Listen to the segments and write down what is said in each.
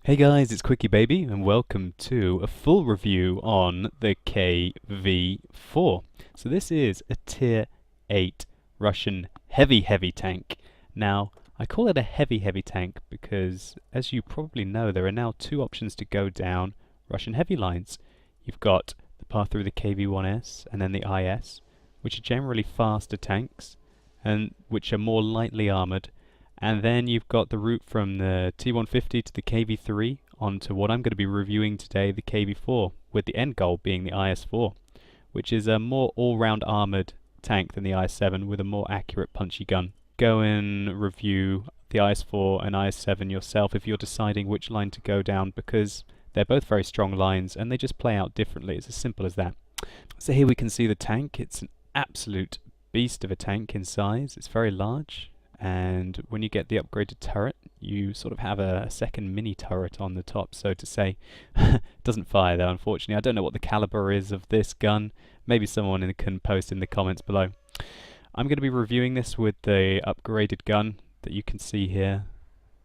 Hey guys, it's Quickie Baby and welcome to a full review on the KV-4. So this is a tier 8 Russian heavy tank. Now, I call it a heavy tank because, as you probably know, there are now two options to go down Russian heavy lines. You've got the path through the KV-1S and then the IS, which are generally faster tanks and which are more lightly armoured. And then you've got the route from the T150 to the KV3 onto what I'm going to be reviewing today, the KV4, with the end goal being the IS4, which is a more all-round armoured tank than the IS7 with a more accurate punchy gun. Go and review the IS4 and IS7 yourself if you're deciding which line to go down, because they're both very strong lines and they just play out differently. It's as simple as that. So here we can see the tank. It's an absolute beast of a tank in size. It's very large. And when you get the upgraded turret, you sort of have a second mini turret on the top, so to say. It doesn't fire though, unfortunately. I don't know what the caliber is of this gun. Maybe someone can post in the comments below. I'm going to be reviewing this with the upgraded gun that you can see here,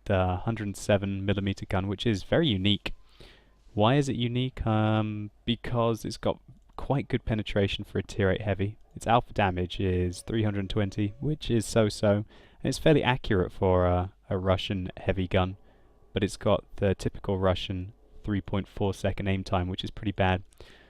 the 107mm gun, which is very unique. Why is it unique? Because it's got quite good penetration for a tier 8 heavy. Its alpha damage is 320, which is so-so. And it's fairly accurate for a Russian heavy gun, but it's got the typical Russian 3.4 second aim time, which is pretty bad.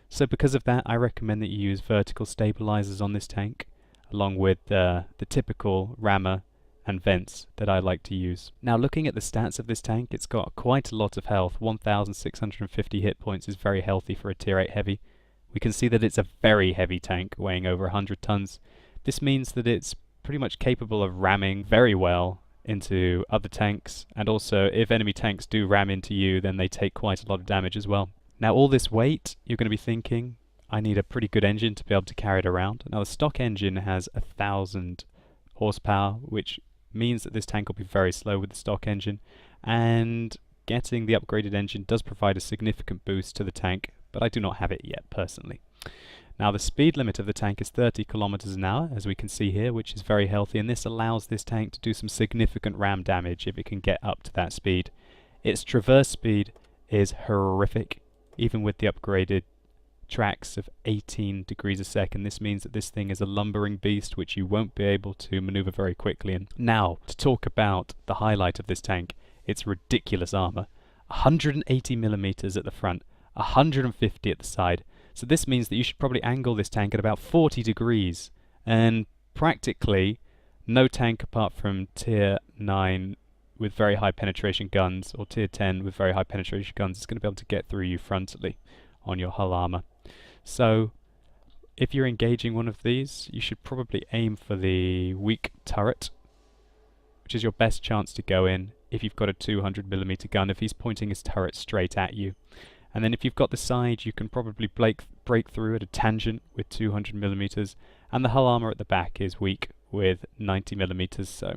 So because of that, I recommend that you use vertical stabilizers on this tank, along with the typical rammer and vents that I like to use. Now, looking at the stats of this tank, it's got quite a lot of health. 1,650 hit points is very healthy for a tier 8 heavy. We can see that it's a very heavy tank, weighing over 100 tons. This means that it's pretty much capable of ramming very well into other tanks, and also if enemy tanks do ram into you, then they take quite a lot of damage as well. Now, all this weight, you're going to be thinking, I need a pretty good engine to be able to carry it around. Now, the stock engine has 1,000 horsepower, which means that this tank will be very slow with the stock engine, and getting the upgraded engine does provide a significant boost to the tank, but I do not have it yet personally. Now, the speed limit of the tank is 30 kilometers an hour, as we can see here, which is very healthy, and this allows this tank to do some significant ram damage if it can get up to that speed. Its traverse speed is horrific, even with the upgraded tracks of 18 degrees a second. This means that this thing is a lumbering beast, which you won't be able to maneuver very quickly in. Now, to talk about the highlight of this tank, its ridiculous armor. 180mm at the front, 150 at the side. So this means that you should probably angle this tank at about 40 degrees, and practically no tank apart from tier 9 with very high penetration guns, or tier 10 with very high penetration guns, is going to be able to get through you frontally on your hull armor. So if you're engaging one of these, you should probably aim for the weak turret, which is your best chance to go in if you've got a 200mm gun, if he's pointing his turret straight at you. And then if you've got the side, you can probably break through at a tangent with 200mm, and the hull armor at the back is weak with 90mm, so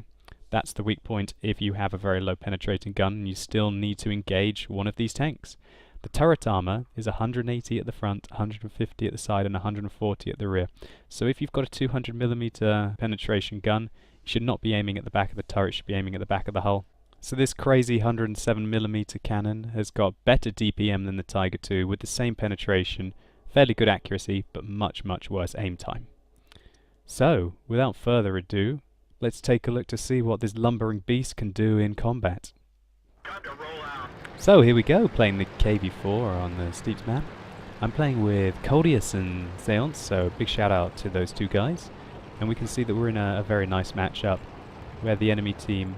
that's the weak point if you have a very low penetrating gun and you still need to engage one of these tanks. The turret armor is 180 at the front, 150 at the side, and 140 at the rear. So if you've got a 200mm penetration gun, you should not be aiming at the back of the turret, you should be aiming at the back of the hull. So this crazy 107mm cannon has got better DPM than the Tiger II with the same penetration, fairly good accuracy, but much worse aim time. So, without further ado, let's take a look to see what this lumbering beast can do in combat. So here we go, playing the KV-4 on the Steeps map. I'm playing with Coldius and Seance, so big shout out to those two guys. And we can see that we're in a very nice matchup, where the enemy team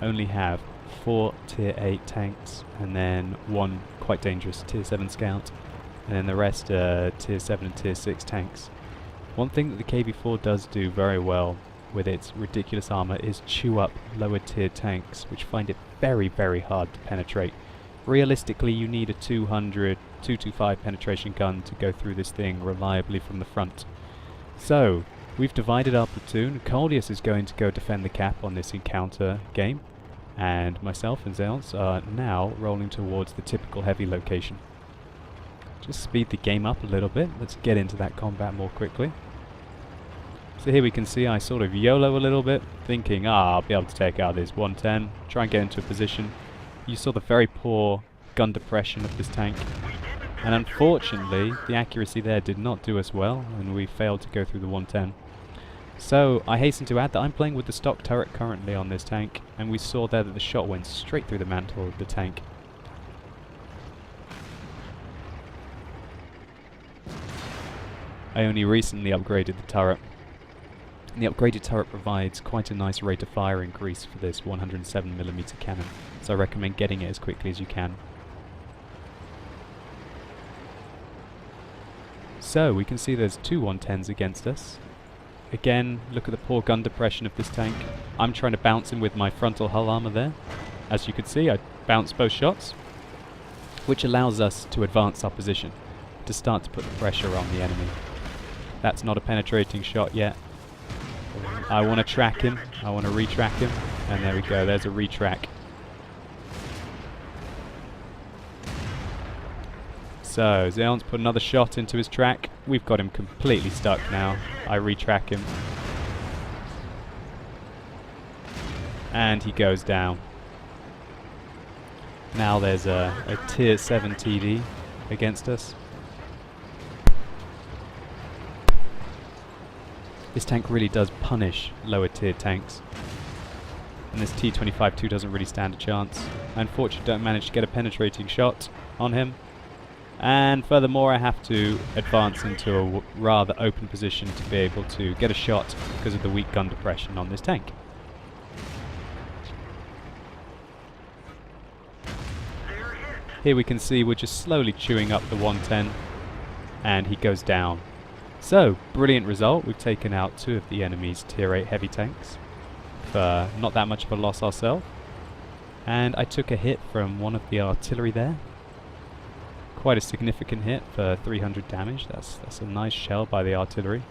only have 4 tier 8 tanks and then 1 quite dangerous tier 7 scout, and then the rest are tier 7 and tier 6 tanks. One thing that the KV-4 does do very well with its ridiculous armor is chew up lower tier tanks, which find it very hard to penetrate. Realistically, you need a 225 penetration gun to go through this thing reliably from the front. So we've divided our platoon. Coldius is going to go defend the cap on this encounter game, and myself and Zealous are now rolling towards the typical heavy location. Just speed the game up a little bit. Let's get into that combat more quickly. So here we can see I sort of YOLO a little bit, thinking, I'll be able to take out this 110, try and get into a position. You saw the very poor gun depression of this tank. And unfortunately, the accuracy there did not do us well, and we failed to go through the 110. So, I hasten to add that I'm playing with the stock turret currently on this tank, and we saw there that the shot went straight through the mantle of the tank. I only recently upgraded the turret. And the upgraded turret provides quite a nice rate of fire increase for this 107mm cannon, so I recommend getting it as quickly as you can. So, we can see there's two 110s against us. Again, look at the poor gun depression of this tank. I'm trying to bounce him with my frontal hull armor there. As you can see, I bounced both shots, which allows us to advance our position, to start to put the pressure on the enemy. That's not a penetrating shot yet. I want to track him, I want to retrack him, and there we go, there's a retrack. So, Zeon's put another shot into his track. We've got him completely stuck now. I retrack him. And he goes down. Now there's a tier 7 TD against us. This tank really does punish lower tier tanks. And this T-25-2 doesn't really stand a chance. I unfortunately don't manage to get a penetrating shot on him. And furthermore, I have to advance into a rather open position to be able to get a shot because of the weak gun depression on this tank. Here we can see we're just slowly chewing up the 110, and he goes down. So, brilliant result. We've taken out two of the enemy's tier 8 heavy tanks for not that much of a loss ourselves. And I took a hit from one of the artillery there. Quite a significant hit for 300 damage. That's a nice shell by the artillery.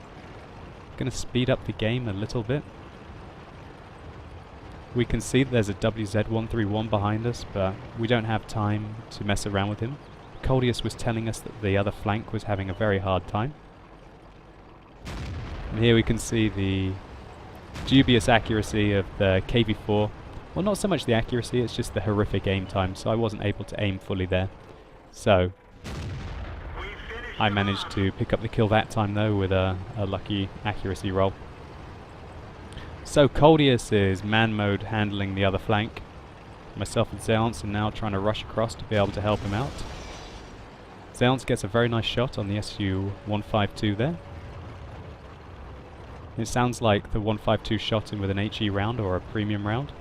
Gonna speed up the game a little bit. We can see that there's a WZ-131 behind us, but we don't have time to mess around with him. Coldius was telling us that the other flank was having a very hard time. And here we can see the dubious accuracy of the KV-4. Well, not so much the accuracy, it's just the horrific aim time, so I wasn't able to aim fully there. So, I managed to pick up the kill that time though with a lucky accuracy roll. So Coldius is man mode handling the other flank. Myself and Zeon's are now trying to rush across to be able to help him out. Zeon's gets a very nice shot on the Su-152 there. It sounds like the 152 shot him with an HE round or a premium round.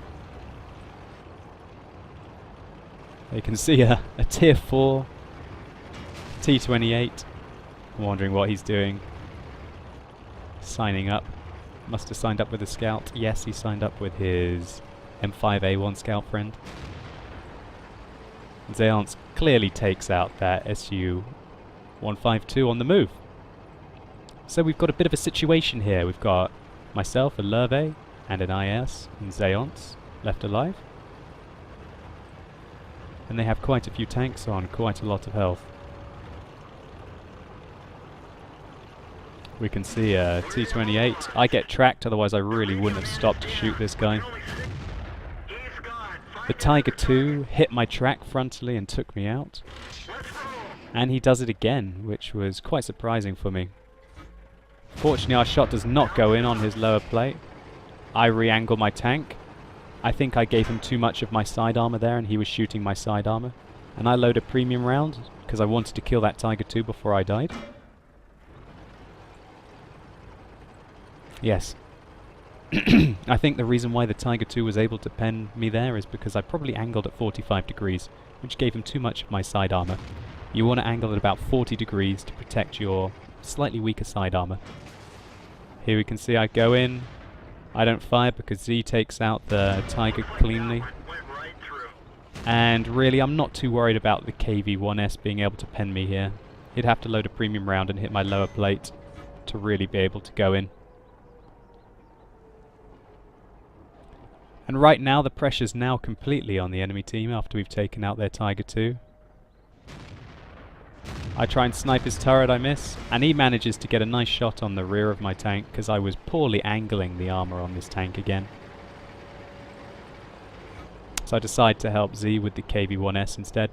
You can see a tier 4 T-28. I'm wondering what he's doing. Signing up. Must have signed up with a scout. Yes, he signed up with his M5A1 scout friend. Zeon's clearly takes out that Su-152 on the move. So we've got a bit of a situation here. We've got myself, a Lurve, and an IS, and Zeon's left alive. And they have quite a few tanks on, quite a lot of health. We can see a T-28. I get tracked, otherwise I really wouldn't have stopped to shoot this guy. The Tiger II hit my track frontally and took me out. And he does it again, which was quite surprising for me. Fortunately, our shot does not go in on his lower plate. I re-angle my tank. I think I gave him too much of my side armor there, and he was shooting my side armor. And I load a premium round, because I wanted to kill that Tiger II before I died. Yes. I think the reason why the Tiger II was able to pen me there is because I probably angled at 45 degrees, which gave him too much of my side armor. You want to angle at about 40 degrees to protect your slightly weaker side armor. Here we can see I go in. I don't fire because Z takes out the Tiger cleanly. And really, I'm not too worried about the KV-1S being able to pen me here. He'd have to load a premium round and hit my lower plate to really be able to go in. And right now, the pressure's now completely on the enemy team after we've taken out their Tiger II. I try and snipe his turret, I miss, and he manages to get a nice shot on the rear of my tank because I was poorly angling the armor on this tank again. So I decide to help Z with the KV-1S instead.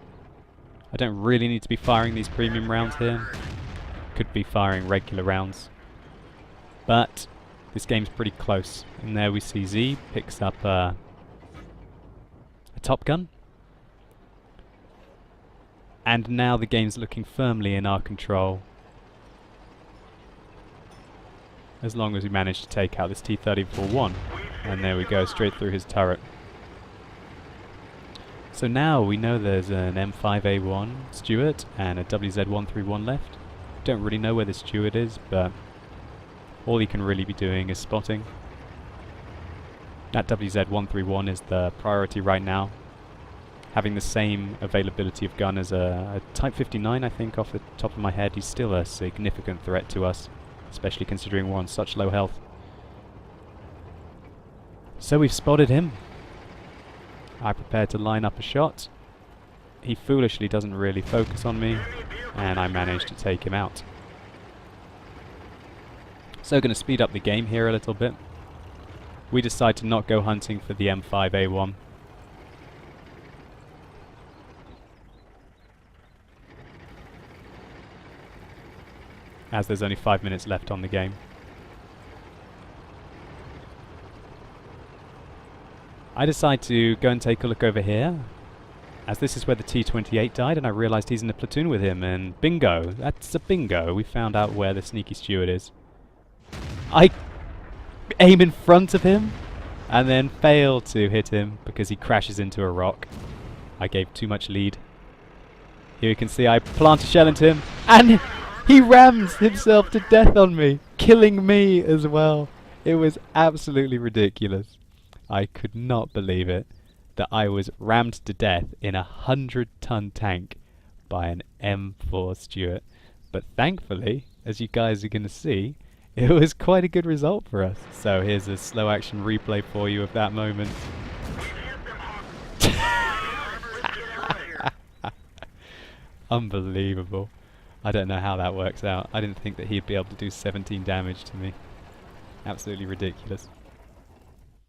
I don't really need to be firing these premium rounds here. Could be firing regular rounds. But this game's pretty close. And there we see Z picks up a top gun. And now the game's looking firmly in our control. As long as we manage to take out this T-34-1. And there we go, straight through his turret. So now we know there's an M5A1 Stuart and a WZ-131 left. Don't really know where the Stuart is, but all he can really be doing is spotting. That WZ-131 is the priority right now. Having the same availability of gun as a Type 59, I think, off the top of my head, he's still a significant threat to us, especially considering we're on such low health. So we've spotted him. I prepare to line up a shot. He foolishly doesn't really focus on me, and I manage to take him out. So going to speed up the game here a little bit. We decide to not go hunting for the M5A1. As there's only 5 minutes left on the game. I decide to go and take a look over here, as this is where the T-28 died, and I realised he's in a platoon with him, and bingo! That's a bingo! We found out where the sneaky Stuart is. I aim in front of him, and then fail to hit him because he crashes into a rock. I gave too much lead. Here you can see I plant a shell into him, and he rams himself to death on me, killing me as well. It was absolutely ridiculous. I could not believe it, that I was rammed to death in a 100-ton tank by an M4 Stuart. But thankfully, as you guys are going to see, it was quite a good result for us. So here's a slow action replay for you of that moment. Unbelievable. I don't know how that works out. I didn't think that he'd be able to do 17 damage to me. Absolutely ridiculous.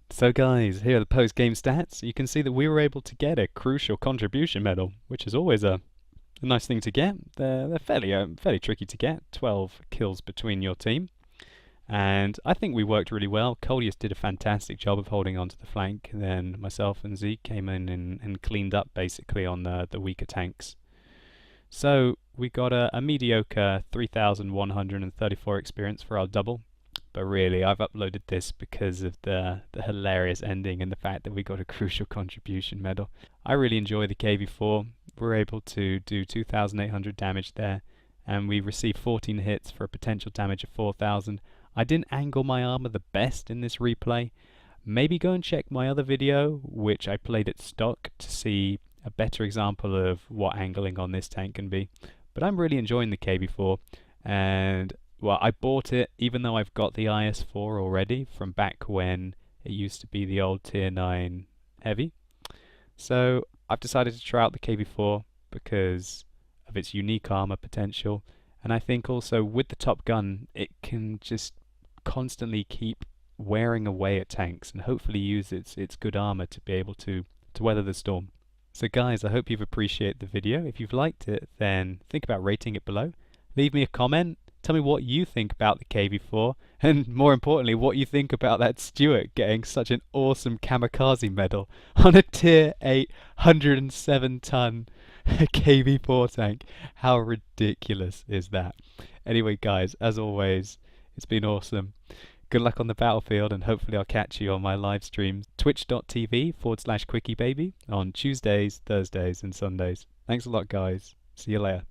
So guys, here are the post-game stats. You can see that we were able to get a crucial contribution medal, which is always a nice thing to get. They're fairly tricky to get. 12 kills between your team. And I think we worked really well. Colius did a fantastic job of holding on to the flank. And then myself and Zeke came in and cleaned up basically on the weaker tanks. So we got a mediocre 3,134 experience for our double. But really, I've uploaded this because of the hilarious ending and the fact that we got a crucial contribution medal. I really enjoy the KV-4. We're able to do 2,800 damage there, and we received 14 hits for a potential damage of 4,000. I didn't angle my armor the best in this replay. Maybe go and check my other video, which I played at stock, to see a better example of what angling on this tank can be. But I'm really enjoying the KV-4, and well, I bought it even though I've got the IS-4 already from back when it used to be the old Tier 9 Heavy. So I've decided to try out the KV-4 because of its unique armor potential, and I think also with the top gun it can just constantly keep wearing away at tanks and hopefully use its good armor to be able to weather the storm. So guys, I hope you've appreciated the video. If you've liked it, then think about rating it below. Leave me a comment. Tell me what you think about the KV-4, and more importantly, what you think about that Stuart getting such an awesome kamikaze medal on a Tier 8 107-ton KV-4 tank. How ridiculous is that? Anyway, guys, as always, it's been awesome. Good luck on the battlefield, and hopefully I'll catch you on my live streams, twitch.tv/quickybaby on Tuesdays, Thursdays, and Sundays. Thanks a lot, guys. See you later.